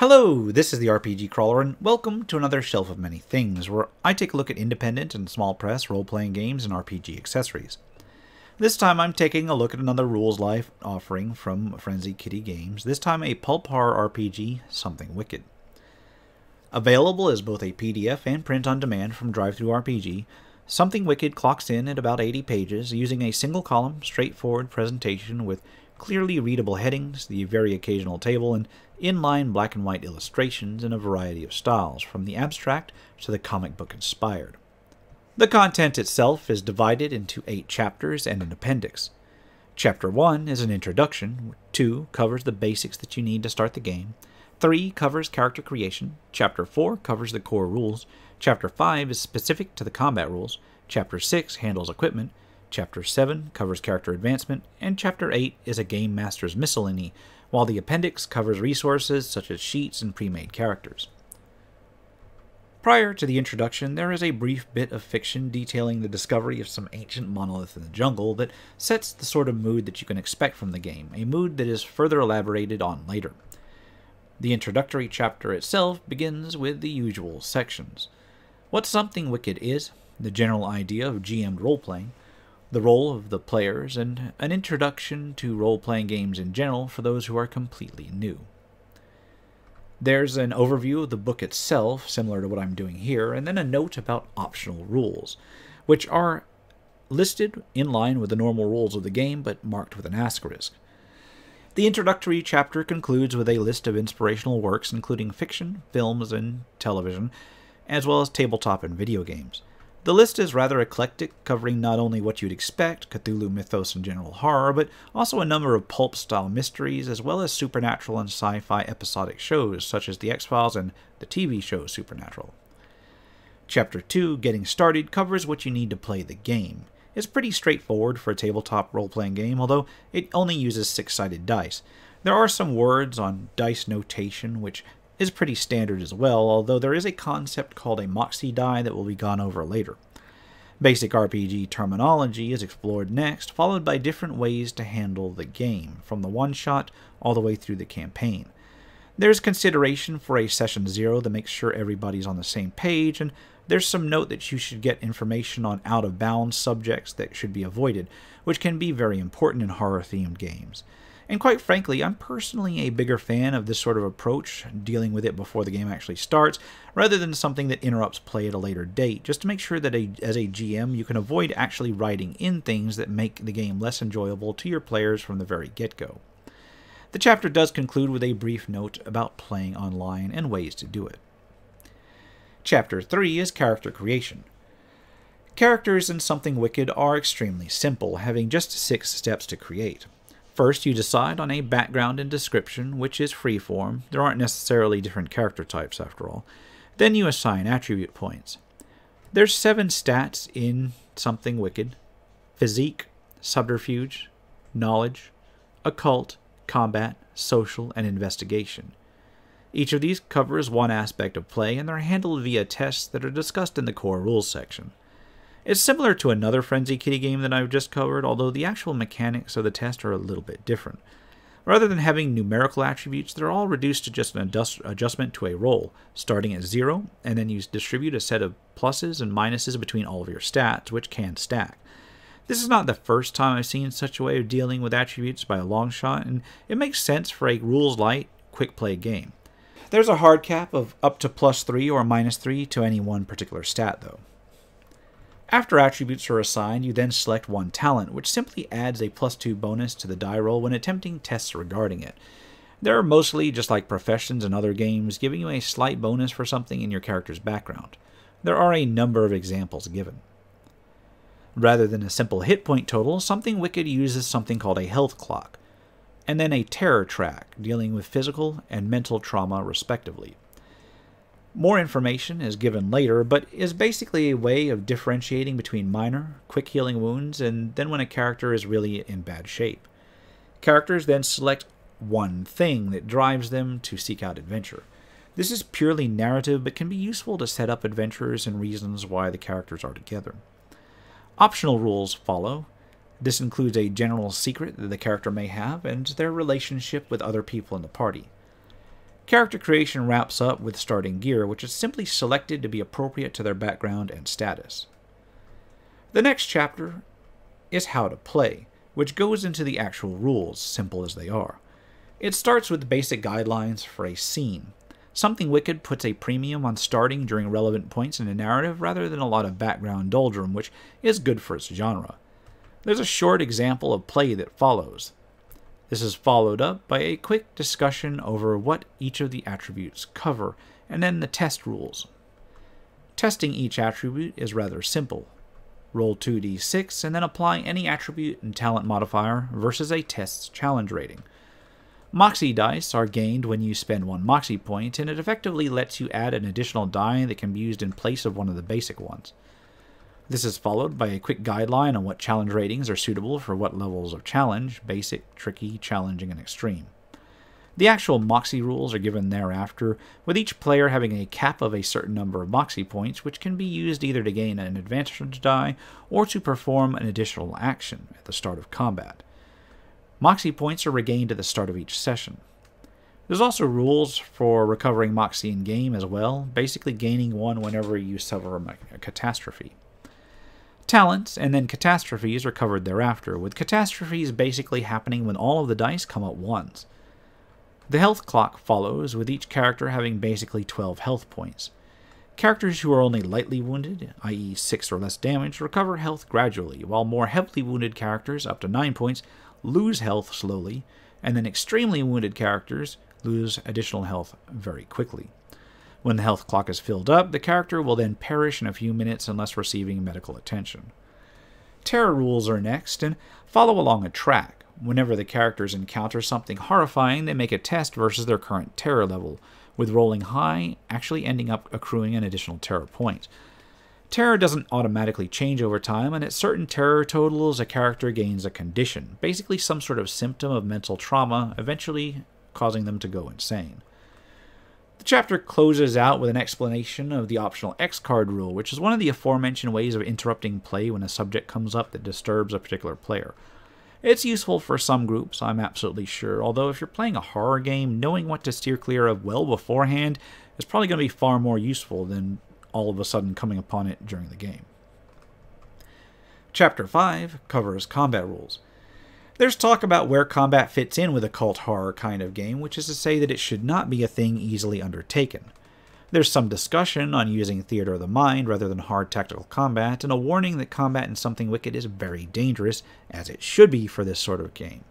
Hello, this is the RPG Crawler, and welcome to another Shelf of Many Things, where I take a look at independent and small press role-playing games and RPG accessories. This time I'm taking a look at another Rules Life offering from Frenzy Kitty Games, this time a pulp horror RPG, Something Wicked. Available as both a PDF and print on demand from DriveThruRPG, Something Wicked clocks in at about 80 pages, using a single-column, straightforward presentation with clearly readable headings, the very occasional table, and inline black and white illustrations in a variety of styles, from the abstract to the comic book inspired. The content itself is divided into 8 chapters and an appendix. Chapter 1 is an introduction, 2 covers the basics that you need to start the game, 3 covers character creation, Chapter 4 covers the core rules, Chapter 5 is specific to the combat rules, Chapter 6 handles equipment, Chapter 7 covers character advancement, and Chapter 8 is a Game Master's miscellany, while the appendix covers resources such as sheets and pre-made characters. Prior to the introduction, there is a brief bit of fiction detailing the discovery of some ancient monolith in the jungle that sets the sort of mood that you can expect from the game, a mood that is further elaborated on later. The introductory chapter itself begins with the usual sections. What Something Wicked is, the general idea of GM'd role-playing, the role of the players, and an introduction to role-playing games in general for those who are completely new. There's an overview of the book itself, similar to what I'm doing here, and then a note about optional rules, which are listed in line with the normal rules of the game, but marked with an asterisk. The introductory chapter concludes with a list of inspirational works, including fiction, films, and television, as well as tabletop and video games. The list is rather eclectic, covering not only what you'd expect, Cthulhu mythos and general horror, but also a number of pulp-style mysteries, as well as supernatural and sci-fi episodic shows, such as The X-Files and the TV show Supernatural. Chapter 2, Getting Started, covers what you need to play the game. It's pretty straightforward for a tabletop role-playing game, although it only uses 6-sided dice. There are some words on dice notation, which is pretty standard as well, although there is a concept called a Moxie die that will be gone over later. Basic RPG terminology is explored next, followed by different ways to handle the game, from the one-shot all the way through the campaign. There's consideration for a Session 0 that makes sure everybody's on the same page, and there's some note that you should get information on out-of-bounds subjects that should be avoided, which can be very important in horror-themed games. And quite frankly, I'm personally a bigger fan of this sort of approach, dealing with it before the game actually starts, rather than something that interrupts play at a later date, just to make sure that as a GM you can avoid actually writing in things that make the game less enjoyable to your players from the very get-go. The chapter does conclude with a brief note about playing online and ways to do it. Chapter 3 is character creation. Characters in Something Wicked are extremely simple, having just 6 steps to create. First, you decide on a background and description, which is freeform. There aren't necessarily different character types, after all. Then you assign attribute points. There's 7 stats in Something Wicked: physique, subterfuge, knowledge, occult, combat, social, and investigation. Each of these covers one aspect of play, and they're handled via tests that are discussed in the core rules section. It's similar to another Frenzy Kitty game that I've just covered, although the actual mechanics of the test are a little bit different. Rather than having numerical attributes, they're all reduced to just an adjustment to a roll, starting at 0, and then you distribute a set of pluses and minuses between all of your stats, which can stack. This is not the first time I've seen such a way of dealing with attributes by a long shot, and it makes sense for a rules light, quick play game. There's a hard cap of up to +3 or -3 to any one particular stat, though. After attributes are assigned, you then select one talent, which simply adds a +2 bonus to the die roll when attempting tests regarding it. They're mostly just like professions in other games, giving you a slight bonus for something in your character's background. There are a number of examples given. Rather than a simple hit point total, Something Wicked uses something called a health clock, and then a terror track, dealing with physical and mental trauma respectively. More information is given later, but is basically a way of differentiating between minor, quick healing wounds and then when a character is really in bad shape. Characters then select one thing that drives them to seek out adventure. This is purely narrative, but can be useful to set up adventures and reasons why the characters are together. Optional rules follow. This includes a general secret that the character may have and their relationship with other people in the party. Character creation wraps up with starting gear, which is simply selected to be appropriate to their background and status. The next chapter is how to play, which goes into the actual rules, simple as they are. It starts with basic guidelines for a scene. Something Wicked puts a premium on starting during relevant points in a narrative rather than a lot of background doldrum, which is good for its genre. There's a short example of play that follows. This is followed up by a quick discussion over what each of the attributes cover, and then the test rules. Testing each attribute is rather simple. Roll 2d6 and then apply any attribute and talent modifier versus a test's challenge rating. Moxie dice are gained when you spend 1 Moxie point, and it effectively lets you add an additional die that can be used in place of one of the basic ones. This is followed by a quick guideline on what challenge ratings are suitable for what levels of challenge: basic, tricky, challenging, and extreme. The actual Moxie rules are given thereafter, with each player having a cap of a certain number of Moxie points, which can be used either to gain an advantage die or to perform an additional action at the start of combat. Moxie points are regained at the start of each session. There's also rules for recovering Moxie in-game as well, basically gaining one whenever you suffer a catastrophe. Talents and then catastrophes are covered thereafter, with catastrophes basically happening when all of the dice come at once. The health clock follows, with each character having basically 12 health points. Characters who are only lightly wounded, i.e. 6 or less damage, recover health gradually, while more heavily wounded characters, up to 9 points, lose health slowly, and then extremely wounded characters lose additional health very quickly. When the health clock is filled up, the character will then perish in a few minutes unless receiving medical attention. Terror rules are next, and follow along a track. Whenever the characters encounter something horrifying, they make a test versus their current terror level, with rolling high actually ending up accruing an additional terror point. Terror doesn't automatically change over time, and at certain terror totals, a character gains a condition, basically some sort of symptom of mental trauma, eventually causing them to go insane. The chapter closes out with an explanation of the optional X card rule, which is one of the aforementioned ways of interrupting play when a subject comes up that disturbs a particular player. It's useful for some groups, I'm absolutely sure, although if you're playing a horror game, knowing what to steer clear of well beforehand is probably going to be far more useful than all of a sudden coming upon it during the game. Chapter 5 covers combat rules. There's talk about where combat fits in with a cult horror kind of game, which is to say that it should not be a thing easily undertaken. There's some discussion on using theater of the mind rather than hard tactical combat, and a warning that combat in Something Wicked is very dangerous, as it should be for this sort of game.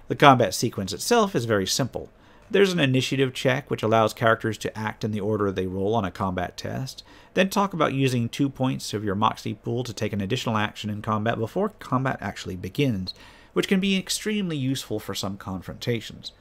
The combat sequence itself is very simple. There's an initiative check which allows characters to act in the order they roll on a combat test, then talk about using 2 points of your Moxie pool to take an additional action in combat before combat actually begins, which can be extremely useful for some confrontations.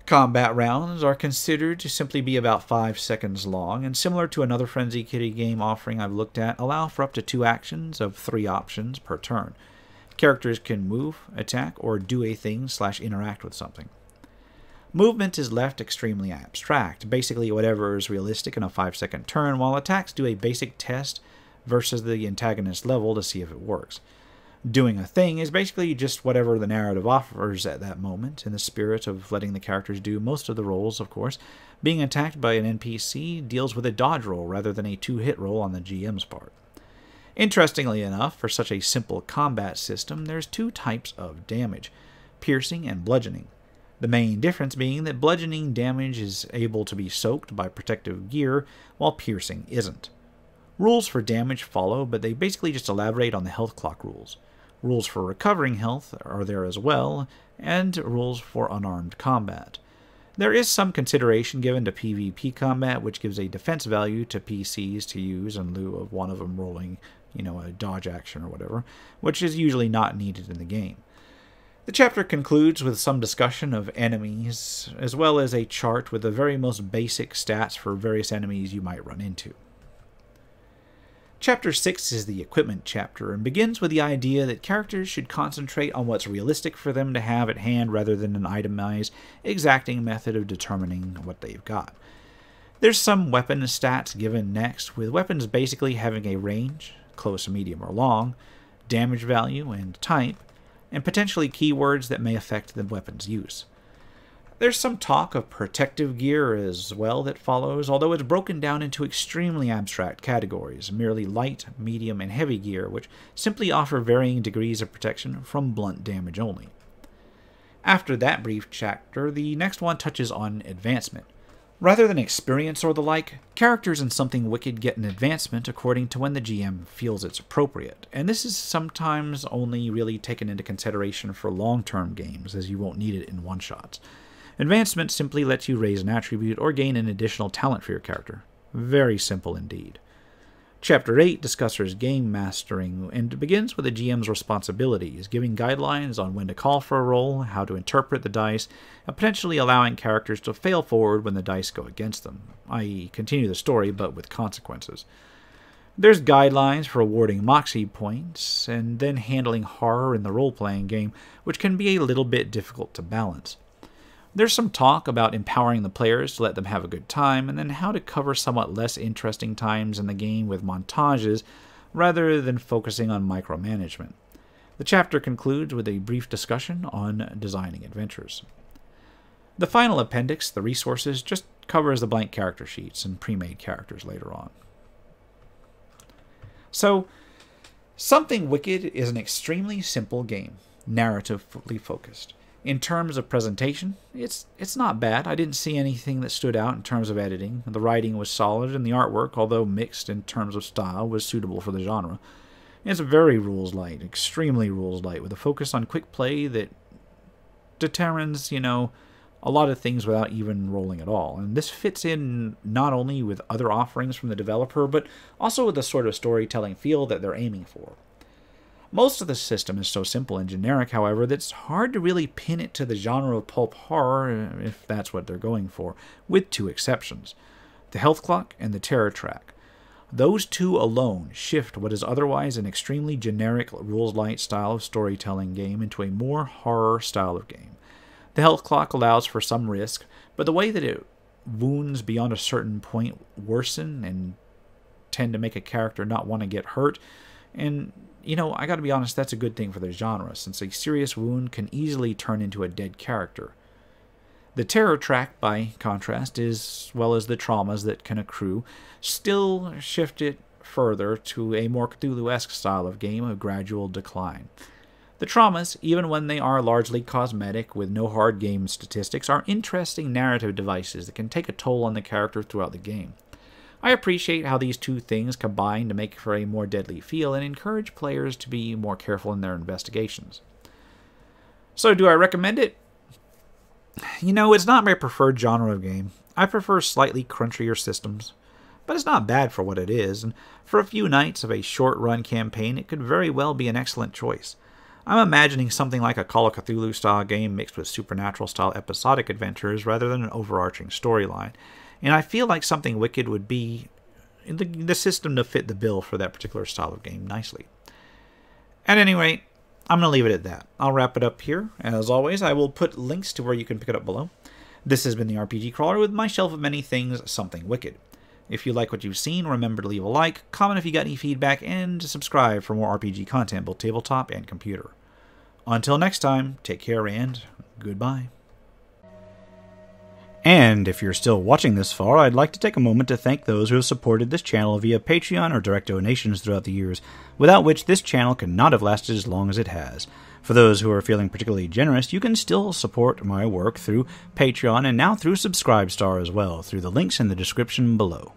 Combat rounds are considered to simply be about 5 seconds long, and similar to another Frenzy Kitty game offering I've looked at, allow for up to 2 actions of 3 options per turn. Characters can move, attack, or do a thing / interact with something. Movement is left extremely abstract, basically whatever is realistic in a 5-second turn, while attacks do a basic test versus the antagonist level to see if it works. Doing a thing is basically just whatever the narrative offers at that moment, in the spirit of letting the characters do most of the rolls, of course. Being attacked by an NPC deals with a dodge roll rather than a 2-hit roll on the GM's part. Interestingly enough, for such a simple combat system, there's 2 types of damage: piercing and bludgeoning. The main difference being that bludgeoning damage is able to be soaked by protective gear, while piercing isn't. Rules for damage follow, but they basically just elaborate on the health clock rules. Rules for recovering health are there as well, and rules for unarmed combat. There is some consideration given to PvP combat, which gives a defense value to PCs to use in lieu of one of them rolling, a dodge action or whatever, which is usually not needed in the game. The chapter concludes with some discussion of enemies, as well as a chart with the very most basic stats for various enemies you might run into. Chapter 6 is the equipment chapter, and begins with the idea that characters should concentrate on what's realistic for them to have at hand rather than an itemized, exacting method of determining what they've got. There's some weapon stats given next, with weapons basically having a range, close, medium, or long, damage value, and type, and potentially keywords that may affect the weapon's use. There's some talk of protective gear as well that follows, although it's broken down into extremely abstract categories, merely light, medium, and heavy gear, which simply offer varying degrees of protection from blunt damage only. After that brief chapter, the next one touches on advancement. Rather than experience or the like, characters in Something Wicked get an advancement according to when the GM feels it's appropriate, and this is sometimes only really taken into consideration for long-term games, as you won't need it in one-shots. Advancement simply lets you raise an attribute or gain an additional talent for your character. Very simple indeed. Chapter 8 discusses game mastering and begins with the GM's responsibilities, giving guidelines on when to call for a roll, how to interpret the dice, and potentially allowing characters to fail forward when the dice go against them, i.e. continue the story but with consequences. There's guidelines for awarding moxie points, and then handling horror in the role-playing game, which can be a little bit difficult to balance. There's some talk about empowering the players to let them have a good time, and then how to cover somewhat less interesting times in the game with montages, rather than focusing on micromanagement. The chapter concludes with a brief discussion on designing adventures. The final appendix, the resources, just covers the blank character sheets and pre-made characters later on. So, Something Wicked is an extremely simple game, narratively focused. In terms of presentation, it's not bad. I didn't see anything that stood out in terms of editing. The writing was solid, and the artwork, although mixed in terms of style, was suitable for the genre. It's very rules-light, extremely rules-light, with a focus on quick play that determines, a lot of things without even rolling at all. And this fits in not only with other offerings from the developer, but also with the sort of storytelling feel that they're aiming for. Most of the system is so simple and generic, however, that it's hard to really pin it to the genre of pulp horror, if that's what they're going for, with two exceptions: the health clock and the terror track. Those two alone shift what is otherwise an extremely generic rules-light style of storytelling game into a more horror style of game. The health clock allows for some risk, but the way that it wounds beyond a certain point worsen and tend to make a character not want to get hurt, and I gotta be honest, that's a good thing for the genre, since a serious wound can easily turn into a dead character. The terror track, by contrast, as well as the traumas that can accrue, still shift it further to a more Cthulhu-esque style of game of gradual decline. The traumas, even when they are largely cosmetic with no hard game statistics, are interesting narrative devices that can take a toll on the character throughout the game. I appreciate how these two things combine to make for a more deadly feel and encourage players to be more careful in their investigations. So, do I recommend it? It's not my preferred genre of game. I prefer slightly crunchier systems, but it's not bad for what it is, and for a few nights of a short-run campaign, it could very well be an excellent choice. I'm imagining something like a Call of Cthulhu-style game mixed with supernatural-style episodic adventures rather than an overarching storyline. And I feel like Something Wicked would be the system to fit the bill for that particular style of game nicely. At any rate, I'm going to leave it at that. I'll wrap it up here. As always, I will put links to where you can pick it up below. This has been the RPG Crawler with my shelf of many things, Something Wicked. If you like what you've seen, remember to leave a like, comment if you got any feedback, and subscribe for more RPG content, both tabletop and computer. Until next time, take care and goodbye. And if you're still watching this far, I'd like to take a moment to thank those who have supported this channel via Patreon or direct donations throughout the years, without which this channel could not have lasted as long as it has. For those who are feeling particularly generous, you can still support my work through Patreon and now through Subscribestar as well, through the links in the description below.